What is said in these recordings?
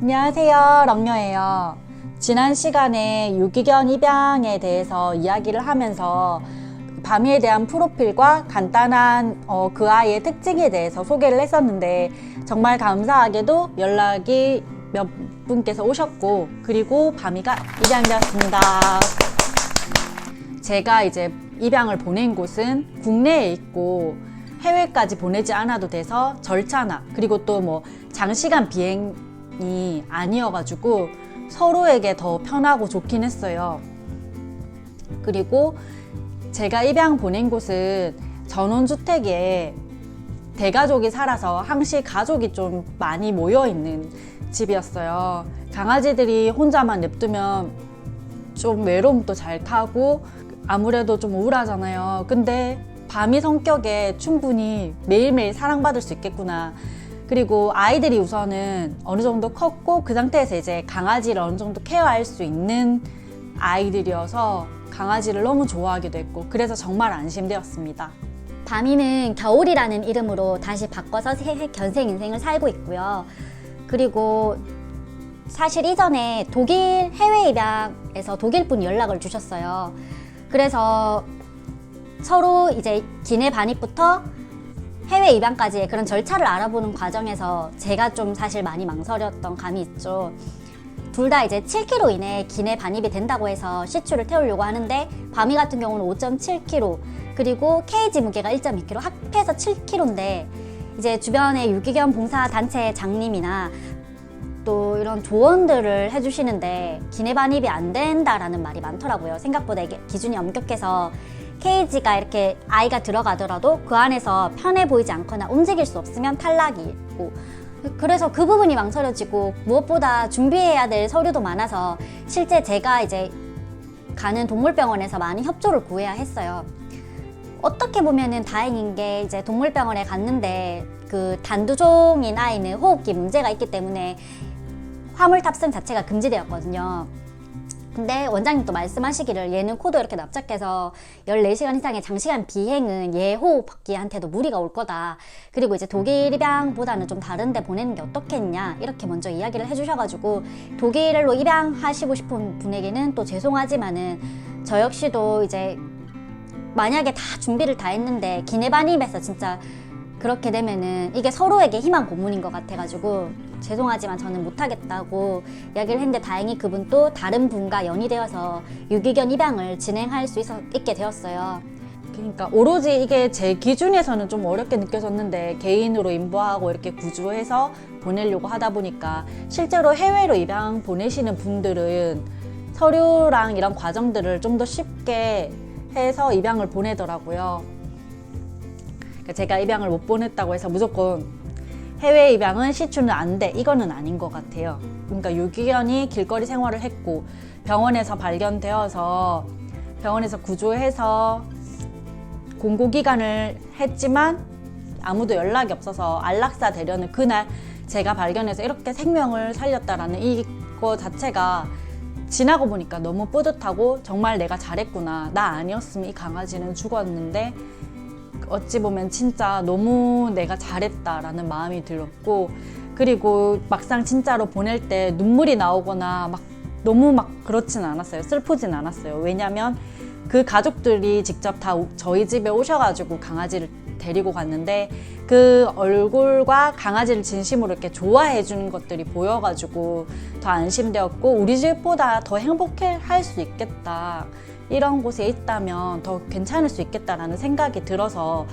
안녕하세요, 렁녀예요. 지난 시간에 유기견 입양에 대해서 이야기를 하면서 바미에 대한 프로필과 간단한 그 아이의 특징에 대해서 소개를 했었는데, 정말 감사하게도 연락이 몇 분께서 오셨고, 그리고 바미가 입양되었습니다. 제가 이제 입양을 보낸 곳은 국내에 있고 해외까지 보내지 않아도 돼서 절차나, 그리고 또 뭐 장시간 비행이 아니어가지고 서로에게 더 편하고 좋긴 했어요. 그리고 제가 입양 보낸 곳은 전원주택에 대가족이 살아서 항시 가족이 좀 많이 모여있는 집이었어요. 강아지들이 혼자만 냅두면 좀 외로움도 잘 타고 아무래도 좀 우울하잖아요. 근데 바미 성격에 충분히 매일매일 사랑받을 수 있겠구나. 그리고 아이들이 우선은 어느 정도 컸고 그 상태에서 이제 강아지를 어느 정도 케어할 수 있는 아이들이어서 강아지를 너무 좋아하기도 했고, 그래서 정말 안심되었습니다. 바미는 겨울이라는 이름으로 다시 바꿔서 새 견생 인생을 살고 있고요. 그리고 사실 이전에 독일 해외 입양에서 독일 분이 연락을 주셨어요. 그래서 서로 이제 기내 반입부터 해외 입양까지의 그런 절차를 알아보는 과정에서 제가 좀 사실 많이 망설였던 감이 있죠. 둘 다 이제 7kg 이내 기내 반입이 된다고 해서 시추를 태우려고 하는데, 바미 같은 경우는 5.7kg, 그리고 케이지 무게가 1.2kg, 합해서 7kg인데 이제 주변의 유기견 봉사 단체 장님이나 또 이런 조언들을 해주시는데 기내 반입이 안 된다라는 말이 많더라고요. 생각보다 이게 기준이 엄격해서 케이지가 이렇게 아이가 들어가더라도 그 안에서 편해 보이지 않거나 움직일 수 없으면 탈락이고, 그래서 그 부분이 망설여지고, 무엇보다 준비해야 될 서류도 많아서 실제 제가 이제 가는 동물병원에서 많은 협조를 구해야 했어요. 어떻게 보면은 다행인 게, 이제 동물병원에 갔는데 그 단두종인 아이는 호흡기 문제가 있기 때문에 화물 탑승 자체가 금지되었거든요. 근데 원장님도 말씀하시기를 얘는 코도 이렇게 납작해서 14시간 이상의 장시간 비행은 얘 호흡기한테도 무리가 올 거다. 그리고 이제 독일 입양보다는 좀 다른 데 보내는 게 어떻겠냐, 이렇게 먼저 이야기를 해주셔가지고, 독일로 입양하시고 싶은 분에게는 또 죄송하지만은 저 역시도 이제 만약에 다 준비를 다 했는데 기내 반입에서 진짜 그렇게 되면은 이게 서로에게 희망 고문인 것 같아가지고 죄송하지만 저는 못하겠다고 이야기를 했는데, 다행히 그분도 다른 분과 연이되어서 유기견 입양을 진행할 수 있게 되었어요. 그러니까 오로지 이게 제 기준에서는 좀 어렵게 느껴졌는데, 개인으로 인보하고 이렇게 구조해서 보내려고 하다 보니까 실제로 해외로 입양 보내시는 분들은 서류랑 이런 과정들을 좀 더 쉽게 해서 입양을 보내더라고요. 그러니까 제가 입양을 못 보냈다고 해서 무조건 해외 입양은 시추는 안 돼, 이거는 아닌 것 같아요. 그러니까 유기견이 길거리 생활을 했고 병원에서 발견되어서 병원에서 구조해서 공고기간을 했지만 아무도 연락이 없어서 안락사 되려는 그날 제가 발견해서 이렇게 생명을 살렸다라는 이거 자체가 지나고 보니까 너무 뿌듯하고, 정말 내가 잘했구나, 나 아니었으면 이 강아지는 죽었는데 어찌 보면 진짜 너무 내가 잘했다라는 마음이 들었고, 그리고 막상 진짜로 보낼 때 눈물이 나오거나 막 너무 막 그렇진 않았어요. 슬프진 않았어요. 왜냐면 그 가족들이 직접 다 저희 집에 오셔가지고 강아지를 데리고 갔는데, 그 얼굴과 강아지를 진심으로 이렇게 좋아해 주는 것들이 보여가지고 더 안심되었고, 우리 집보다 더 행복해 할 수 있겠다, 이런 곳에 있다면 더 괜찮을 수 있겠다라는 생각이 들어서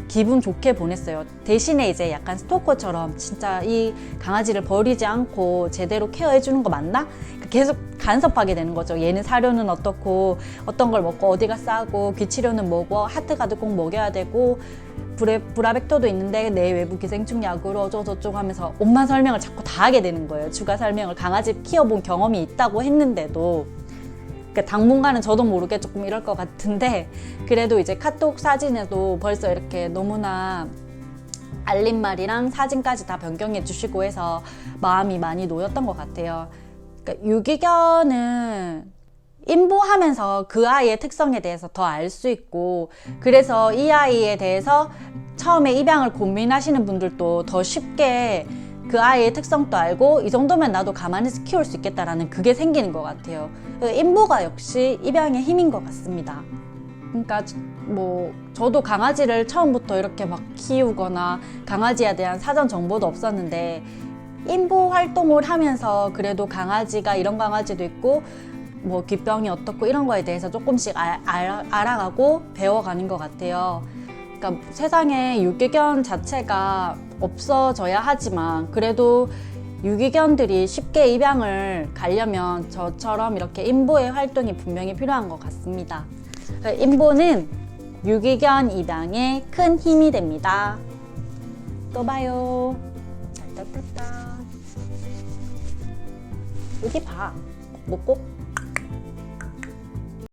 기분 좋게 보냈어요. 대신에 이제 약간 스토커처럼 진짜 이 강아지를 버리지 않고 제대로 케어해 주는 거 맞나? 계속 간섭하게 되는 거죠. 얘는 사료는 어떻고, 어떤 걸 먹고, 어디가 싸고, 귀치료는 뭐고, 하트가드 꼭 먹여야 되고, 브라벡터도 있는데 내 외부 기생충 약으로 어쩌고저쩌고 하면서 온만 설명을 자꾸 다 하게 되는 거예요. 추가 설명을. 강아지 키워본 경험이 있다고 했는데도. 그러니까 당분간은 저도 모르게 조금 이럴 것 같은데, 그래도 이제 카톡 사진에도 벌써 이렇게 너무나 알림말이랑 사진까지 다 변경해 주시고 해서 마음이 많이 놓였던 것 같아요. 그러니까 유기견은 인보하면서 그 아이의 특성에 대해서 더 알 수 있고, 그래서 이 아이에 대해서 처음에 입양을 고민하시는 분들도 더 쉽게 그 아이의 특성도 알고 이 정도면 나도 가만히 키울 수 있겠다라는 그게 생기는 것 같아요. 인보가 역시 입양의 힘인 것 같습니다. 그러니까 뭐 저도 강아지를 처음부터 이렇게 막 키우거나 강아지에 대한 사전 정보도 없었는데 인보 활동을 하면서 그래도 강아지가 이런 강아지도 있고 뭐 귓병이 어떻고 이런 거에 대해서 조금씩 알아가고 배워가는 것 같아요. 그러니까 세상에 유기견 자체가 없어져야 하지만 그래도 유기견들이 쉽게 입양을 가려면 저처럼 이렇게 인보의 활동이 분명히 필요한 것 같습니다. 인보는 유기견 입양에 큰 힘이 됩니다. 또 봐요. 따따따따. 여기 봐. 뭐 꼭